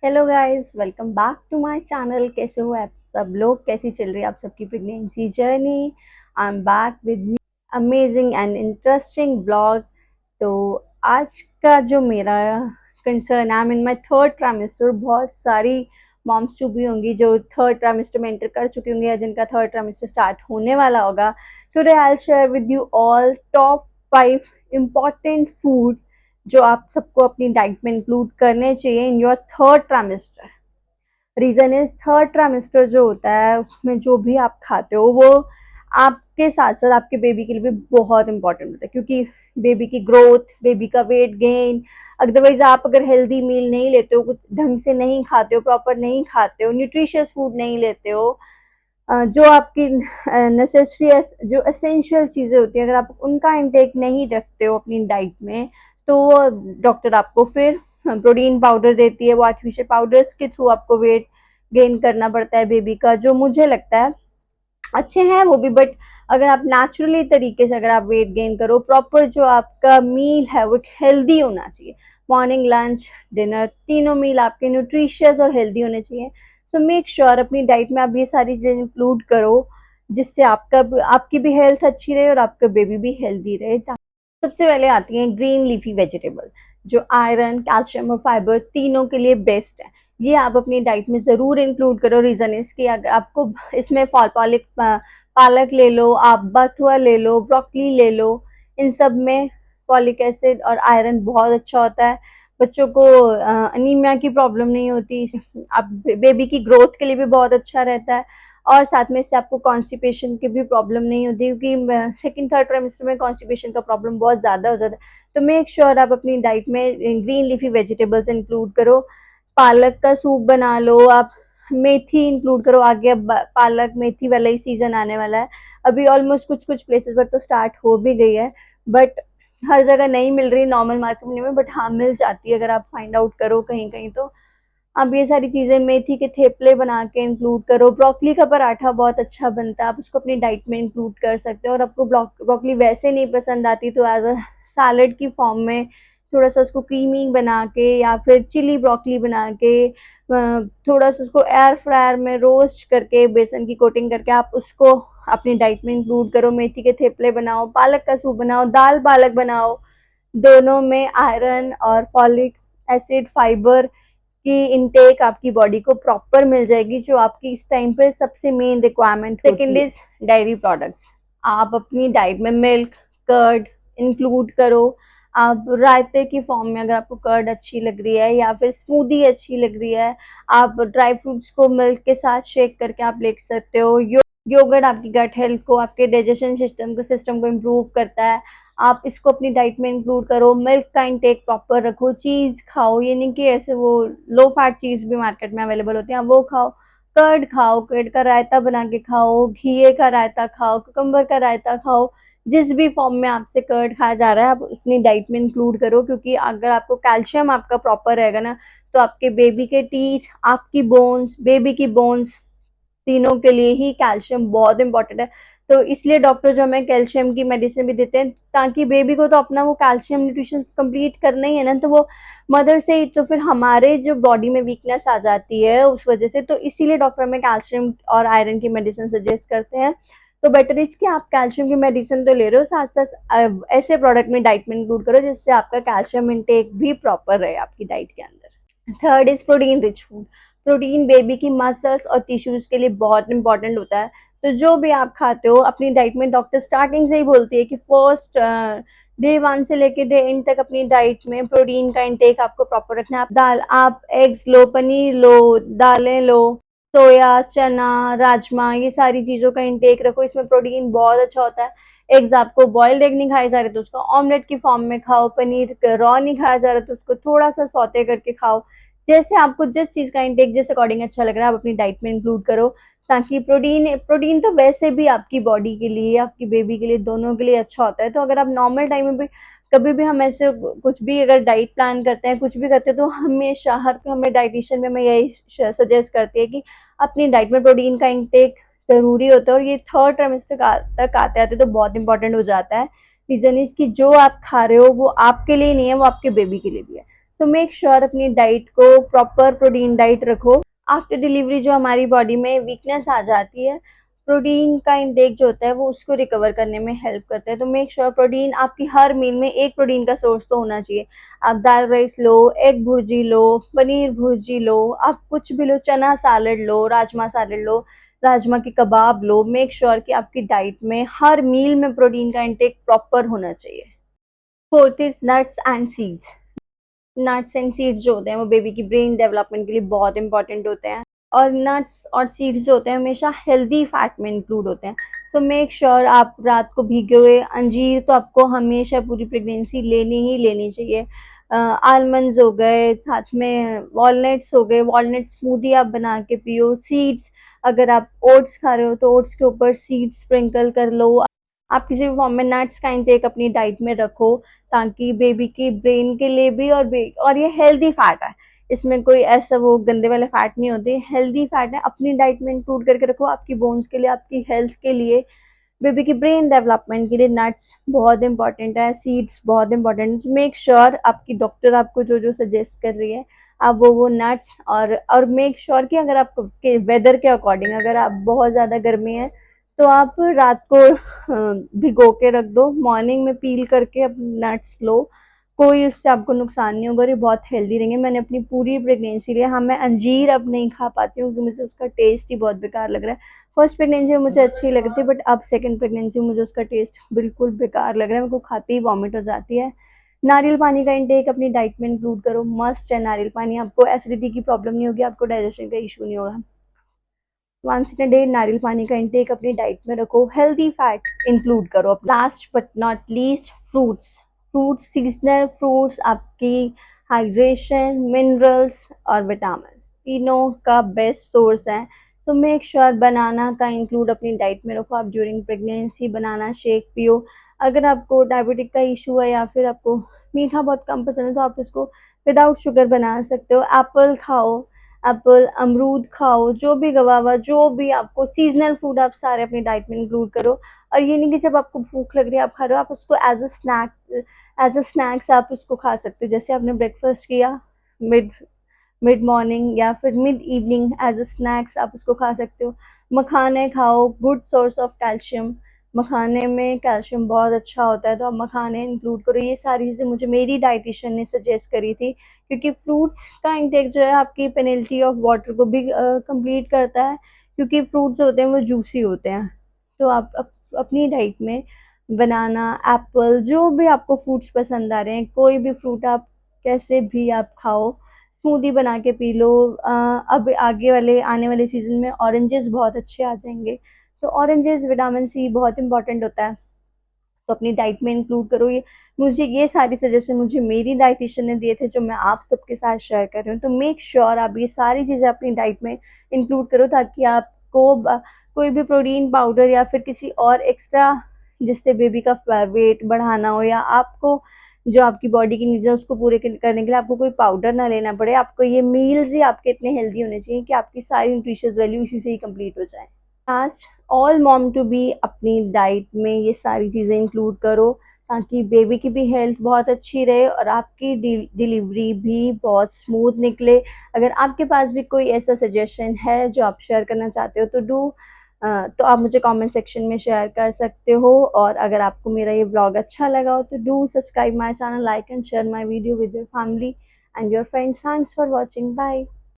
Hello guys, welcome back to my channel. कैसे हो आप सब लोग? कैसी चल रही है आप सबकी pregnancy journey? I am back with amazing and interesting blog. तो आज का जो मेरा concern, I am in my third trimester. बहुत सारी मॉम्स टू भी होंगी जो थर्ड ट्राइमेस्टर में एंटर कर चुकी होंगी या जिनका थर्ड ट्राइमेस्टर स्टार्ट होने वाला होगा। Today I will share with you all top 5 important food जो आप सबको अपनी डाइट में इंक्लूड करने चाहिए in your third trimester. Reason is third trimester जो होता है उसमें जो भी आप खाते हो वो आपके साथ साथ आपके बेबी के लिए भी बहुत इंपॉर्टेंट होता है, क्योंकि बेबी की ग्रोथ, बेबी का वेट गेन। अदरवाइज आप अगर हेल्दी मील नहीं लेते हो, कुछ ढंग से नहीं खाते हो, प्रॉपर नहीं खाते हो, न्यूट्रिशियस फूड नहीं लेते हो, जो आपकी नेसेसरी जो एसेंशियल चीज़ें होती हैं, अगर आप उनका इंटेक नहीं रखते हो अपनी डाइट में, तो डॉक्टर आपको फिर प्रोटीन पाउडर देती है। वो आर्टिफिशियल पाउडर्स के थ्रू आपको वेट गेन करना पड़ता है बेबी का, जो मुझे लगता है अच्छे हैं वो भी। बट अगर आप नेचुरली तरीके से अगर आप वेट गेन करो, प्रॉपर जो आपका मील है वो हेल्दी होना चाहिए। मॉर्निंग, लंच, डिनर, तीनों मील आपके न्यूट्रिशियस और हेल्दी होने चाहिए। सो मेक श्योर अपनी डाइट में आप ये सारी चीज़ें इंक्लूड करो, जिससे आपकी भी हेल्थ अच्छी रहे और आपका बेबी भी हेल्दी रहे। सबसे पहले आती हैं ग्रीन लीफी वेजिटेबल, जो आयरन, कैल्शियम और फाइबर तीनों के लिए बेस्ट है। ये आप अपनी डाइट में ज़रूर इंक्लूड करो। रीज़न इसकी, अगर आपको इसमें पालक ले लो, आप बथुआ ले लो, ब्रोकली ले लो। इन सब में फॉलिक एसिड और आयरन बहुत अच्छा होता है। बच्चों को अनीमिया की प्रॉब्लम नहीं होती। आप बेबी की ग्रोथ के लिए भी बहुत अच्छा रहता है, और साथ में इससे आपको कॉन्स्टिपेशन की भी प्रॉब्लम नहीं होती, क्योंकि सेकंड थर्ड ट्राइमेस्टर में कॉन्स्टिपेशन का प्रॉब्लम बहुत ज़्यादा हो जाता है। तो मेक श्योर आप अपनी डाइट में ग्रीन लीफी वेजिटेबल्स इंक्लूड करो। पालक का सूप बना लो आप, मेथी इंक्लूड करो। आगे अब पालक मेथी वाला ही सीजन आने वाला है। अभी ऑलमोस्ट कुछ कुछ प्लेसेस पर तो स्टार्ट हो भी गई है, बट हर जगह नहीं मिल रही नॉर्मल मार्केट में, बट हाँ मिल जाती है अगर आप फाइंड आउट करो कहीं कहीं। तो आप ये सारी चीज़ें, मेथी के थेपले बना के इंक्लूड करो। ब्रोकली का पराठा बहुत अच्छा बनता है, आप उसको अपनी डाइट में इंक्लूड कर सकते हो। और आपको ब्रोकली वैसे नहीं पसंद आती तो एज अ सैलड की फॉर्म में थोड़ा सा उसको क्रीमी बना के, या फिर चिली ब्रोकली बना के थोड़ा सा उसको एयर फ्रायर में रोस्ट करके, बेसन की कोटिंग करके आप उसको अपनी डाइट में इंक्लूड करो। मेथी के थेपले बनाओ, पालक का सूप बनाओ, दाल पालक बनाओ। दोनों में आयरन और फॉलिक एसिड, फाइबर की इनटेक आपकी बॉडी को प्रॉपर मिल जाएगी, जो आपकी इस टाइम पे सबसे मेन रिक्वायरमेंट होती है। Second is diary products. आप अपनी डाइट में मिल्क, कर्ड इंक्लूड करो। आप रायते की फॉर्म में, अगर आपको कर्ड अच्छी लग रही है या फिर स्मूदी अच्छी लग रही है, आप ड्राई फ्रूट्स को मिल्क के साथ शेक करके आप ले सकते हो। योगर्ट आपकी गट हेल्थ को, आपके डाइजेशन सिस्टम को इम्प्रूव करता है। आप इसको अपनी डाइट में इंक्लूड करो। मिल्क का इंटेक प्रॉपर रखो। चीज़ खाओ, ये नहीं कि ऐसे वो लो फैट चीज़ भी मार्केट में अवेलेबल होती है, वो खाओ। कर्ड खाओ, कर्ड का रायता बना के खाओ, घिए का रायता खाओ, कुकम्बर का रायता खाओ। जिस भी फॉर्म में आपसे कर्ड खाया जा रहा है आप अपनी डाइट में इंक्लूड करो, क्योंकि अगर आपको कैल्शियम आपका प्रॉपर रहेगा ना, तो आपके बेबी के टीथ, आपकी बोन्स, बेबी की बोन्स, तीनों के लिए ही कैल्शियम बहुत इंपॉर्टेंट है। तो इसलिए डॉक्टर जो हमें कैल्शियम की मेडिसिन भी देते हैं, ताकि बेबी को तो अपना वो कैल्शियम न्यूट्रिशन कंप्लीट करना ही है ना, तो वो मदर से ही, तो फिर हमारे जो बॉडी में वीकनेस आ जाती है उस वजह से, तो इसीलिए डॉक्टर हमें कैल्शियम और आयरन की मेडिसिन सजेस्ट करते हैं। तो बेटर इज कि आप कैल्शियम की मेडिसिन तो ले रहे हो, साथ साथ ऐसे प्रोडक्ट में डाइट में इंक्लूड करो जिससे आपका कैल्शियम इंटेक भी प्रॉपर रहे आपकी डाइट के अंदर। Third is protein rich food. Protein baby की मसल्स और टिश्यूज के लिए बहुत इंपॉर्टेंट होता है। तो जो भी आप खाते हो अपनी डाइट में, डॉक्टर स्टार्टिंग से ही बोलती है कि फर्स्ट डे 1 से लेके डे एंड तक अपनी डाइट में प्रोटीन का इंटेक आपको प्रॉपर रखना है। आप एग्स लो, पनीर लो, दालें लो, सोया, चना, राजमा, ये सारी चीज़ों का इंटेक रखो। इसमें प्रोटीन बहुत अच्छा होता है। एग्स आपको बॉइल्ड एग नहीं खाए जा रहे तो उसको ऑमलेट की फॉर्म में खाओ। पनीर रॉ नहीं खाया जा रहा तो उसको थोड़ा सा सौते करके खाओ। जैसे आपको जिस चीज़ का इंटेक जिस अकॉर्डिंग अच्छा लग रहा है आप अपनी डाइट में इंक्लूड करो, ताकि प्रोटीन तो वैसे भी आपकी बॉडी के लिए, आपकी बेबी के लिए, दोनों के लिए अच्छा होता है। तो अगर आप नॉर्मल टाइम में भी कभी भी हम ऐसे कुछ भी अगर डाइट प्लान करते हैं, कुछ भी करते हैं, तो हमेशा हमें डाइटिशियन में हमें यही सजेस्ट करती है कि अपनी डाइट में प्रोटीन का इंटेक ज़रूरी होता है। और ये थर्ड ट्राइमेस्टर तक आते आते तो बहुत इंपॉर्टेंट हो जाता है। रीज़न इसकी, जो आप खा रहे हो वो आपके लिए नहीं है, वो आपके बेबी के लिए भी है। सो मेक श्योर अपनी डाइट को प्रॉपर प्रोटीन डाइट रखो। आफ्टर डिलीवरी जो हमारी बॉडी में वीकनेस आ जाती है, प्रोटीन का इंटेक जो होता है वो उसको रिकवर करने में हेल्प करता है। तो मेक श्योर प्रोटीन आपकी हर मील में एक प्रोटीन का सोर्स तो होना चाहिए। आप दाल राइस लो, एग भुर्जी लो, पनीर भुर्जी लो, आप कुछ भी लो, चना सैलड लो, राजमा सैलड लो, राजमा के कबाब लो। मेक श्योर कि आपकी डाइट में हर मील में प्रोटीन का इंटेक प्रॉपर होना चाहिए। Fourth is nuts and seeds. Nuts and seeds जो होते हैं वो बेबी की ब्रेन डेवलपमेंट के लिए बहुत इंपॉर्टेंट होते हैं, और नट्स और सीड्स जो होते हैं हमेशा हेल्दी फैट में इंक्लूड होते हैं। सो मेक श्योर आप रात को भीगे हुए अंजीर तो आपको हमेशा पूरी प्रेगनेंसी लेनी ही लेनी चाहिए। आलमंड्स हो गए, साथ में वॉलनट्स हो गए, वॉलनट स्मूदी आप बना के पियो। सीड्स, अगर आप ओट्स खा रहे हो तो ओट्स के ऊपर सीड्स स्प्रिंकल कर लो। आप किसी भी फॉर्म में नट्स का इंटेक अपनी डाइट में रखो, ताकि बेबी की ब्रेन के लिए भी, और ये हेल्दी फैट है, इसमें कोई ऐसा वो गंदे वाले फैट नहीं होते, हेल्दी फैट है। अपनी डाइट में इंक्लूड करके रखो, आपकी बोन्स के लिए, आपकी हेल्थ के लिए, बेबी की ब्रेन डेवलपमेंट के लिए नट्स बहुत इंपॉर्टेंट है, सीड्स बहुत इंपॉर्टेंट। मेक श्योर आपकी डॉक्टर आपको जो जो सजेस्ट कर रही है आप वो नट्स, और मेक श्योर कि अगर आप के वेदर के अकॉर्डिंग, अगर आप बहुत ज़्यादा गर्मी है तो आप रात को भिगो के रख दो, मॉर्निंग में पील करके अब नट्स लो, कोई उससे आपको नुकसान नहीं होगा और ये बहुत हेल्दी रहेंगे। मैंने अपनी पूरी प्रेगनेंसी लिया। हाँ, मैं अंजीर अब नहीं खा पाती हूँ क्योंकि मुझे उसका टेस्ट ही बहुत बेकार लग रहा है। फर्स्ट प्रेगनेंसी में मुझे अच्छी लगती थी, बट अब सेकंड प्रेगनेंसी में मुझे उसका टेस्ट बिल्कुल बेकार लग रहा है, मेरे को खाते ही वॉमिट हो जाती है। नारियल पानी का इंटेक अपनी डाइट में इंक्लूड करो, मस्ट है नारियल पानी। आपको एसिडिटी की प्रॉब्लम नहीं होगी, आपको डाइजेशन का इशू नहीं होगा। वंस इन अ डे नारियल पानी का इंटेक अपनी डाइट में रखो, हेल्दी फैट इंक्लूड करो। Last but not least, fruits. Fruits, seasonal fruits आपकी हाइड्रेशन, मिनरल्स और विटामिन तीनों का बेस्ट सोर्स है। सो मेक श्योर बनाना का इंक्लूड अपनी डाइट में रखो। आप ड्यूरिंग प्रेगनेंसी बनाना शेक पियो। अगर आपको डायबिटिक का इशू है या फिर आपको मीठा बहुत कम पसंद है तो आप इसको विदाउट शुगर बना सकते हो। एप्पल खाओ, एप्पल, अमरूद खाओ, जो भी गवावा, जो भी आपको सीजनल फूड आप सारे अपनी डाइट में इंक्लूड करो। और ये नहीं कि जब आपको भूख लग रही है आप खा रहे हो, आप उसको एज अ स्नैक्स आप उसको खा सकते हो। जैसे आपने ब्रेकफास्ट किया मिड मिड मॉर्निंग या फिर mid evening, as a snacks आप उसको खा सकते हो। मखाने खाओ, गुड सोर्स ऑफ कैल्शियम, मखाने में कैल्शियम बहुत अच्छा होता है, तो आप मखाने इंक्लूड करो। ये सारी चीज़ें मुझे मेरी डाइटिशियन ने सजेस्ट करी थी, क्योंकि फ्रूट्स का इंटेक जो है आपकी पेनल्टी ऑफ वाटर को भी कंप्लीट करता है, क्योंकि फ्रूट्स होते हैं वो जूसी होते हैं। तो आप अपनी डाइट में बनाना, एप्पल, जो भी आपको फ्रूट्स पसंद आ रहे हैं, कोई भी फ्रूट आप कैसे भी आप खाओ, स्मूदी बना के पी लो। अब आगे वाले आने वाले सीजन में ऑरेंजेस बहुत अच्छे आ जाएंगे, तो ऑरेंजेस, विटामिन सी बहुत इंपॉर्टेंट होता है, तो अपनी डाइट में इंक्लूड करो। ये सारी सजेशन मुझे मेरी डाइटिशियन ने दिए थे, जो मैं आप सबके साथ शेयर कर रही हूँ। तो मेक श्योर आप ये सारी चीज़ें अपनी डाइट में इंक्लूड करो, ताकि आपको कोई भी प्रोटीन पाउडर या फिर किसी और एक्स्ट्रा जिससे बेबी का वेट बढ़ाना हो, या आपको जो आपकी बॉडी की नीड्स है उसको पूरे करने के लिए आपको कोई पाउडर ना लेना पड़े, आपको ये मील्स ही आपके इतने हेल्दी होने चाहिए कि आपकी सारी न्यूट्रिशियस वैल्यू इसी से ही कंप्लीट हो जाए। Last, all mom to be अपनी डाइट में ये सारी चीज़ें इंक्लूड करो, ताकि बेबी की भी हेल्थ बहुत अच्छी रहे और आपकी डिलीवरी भी बहुत स्मूथ निकले। अगर आपके पास भी कोई ऐसा सजेशन है जो आप शेयर करना चाहते हो तो आप मुझे कमेंट सेक्शन में शेयर कर सकते हो। और अगर आपको मेरा ये ब्लॉग अच्छा लगा हो तो do subscribe my channel, like and share my video with your family and your friends. Thanks for watching, bye.